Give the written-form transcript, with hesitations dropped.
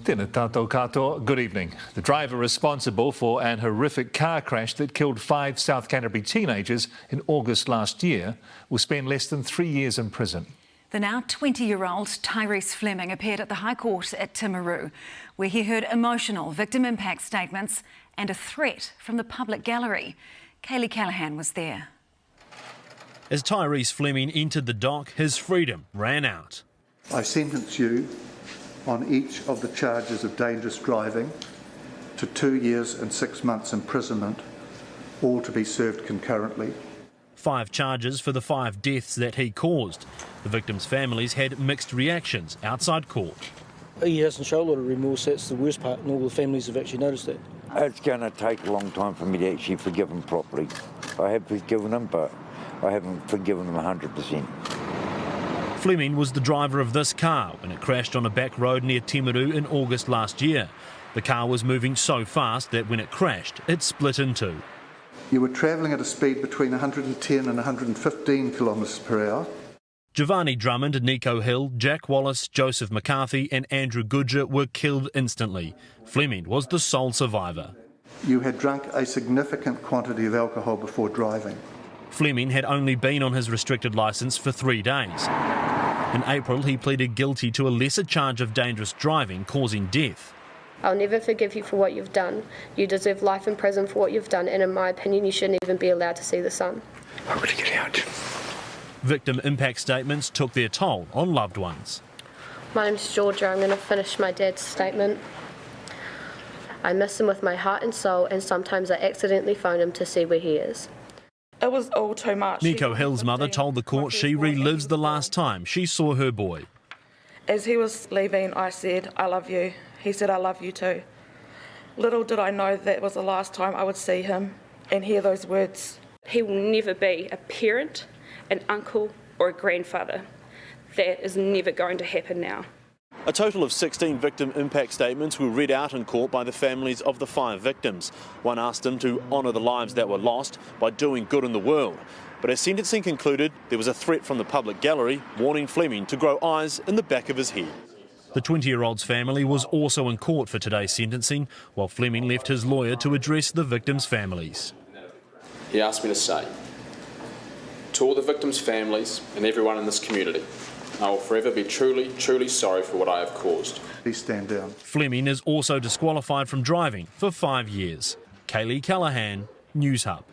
Tēnā tātou katoa. Good evening. The driver responsible for an horrific car crash that killed 5 South Canterbury teenagers in August last year will spend less than 3 years in prison. The now 20-year-old Tyrese Fleming appeared at the High Court at Timaru, where he heard emotional victim impact statements and a threat from the public gallery. Kaylee Callahan was there. As Tyrese Fleming entered the dock, his freedom ran out. I sentence you on each of the charges of dangerous driving to 2 years and 6 months imprisonment, all to be served concurrently. 5 charges for the 5 deaths that he caused. The victims' families had mixed reactions outside court. He hasn't shown a lot of remorse, that's the worst part, and all the families have actually noticed that. It's going to take a long time for me to actually forgive him properly. I have forgiven him, but I haven't forgiven him 100%. Fleming was the driver of this car when it crashed on a back road near Timaru in August last year. The car was moving so fast that when it crashed, it split in two. You were travelling at a speed between 110 and 115 kilometres per hour. Giovanni Drummond, Nico Hill, Jack Wallace, Joseph McCarthy and Andrew Goodger were killed instantly. Fleming was the sole survivor. You had drunk a significant quantity of alcohol before driving. Fleming had only been on his restricted licence for 3 days. In April, he pleaded guilty to a lesser charge of dangerous driving causing death. I'll never forgive you for what you've done. You deserve life in prison for what you've done, and in my opinion, you shouldn't even be allowed to see the sun. I'm going to get out. Victim impact statements took their toll on loved ones. My name's Georgia. I'm going to finish my dad's statement. I miss him with my heart and soul, and sometimes I accidentally phone him to see where he is. It was all too much. Nico Hill's mother told the court she relives the last time she saw her boy. As he was leaving, I said, "I love you." He said, "I love you too." Little did I know that was the last time I would see him and hear those words. He will never be a parent, an uncle or a grandfather. That is never going to happen now. A total of 16 victim impact statements were read out in court by the families of the 5 victims. One asked them to honour the lives that were lost by doing good in the world. But as sentencing concluded, there was a threat from the public gallery warning Fleming to grow eyes in the back of his head. The 20-year-old's family was also in court for today's sentencing, while Fleming left his lawyer to address the victims' families. He asked me to say, to all the victims' families and everyone in this community, I will forever be truly, truly sorry for what I have caused. Please stand down. Fleming is also disqualified from driving for 5 years. Kaylee Callahan, Newshub.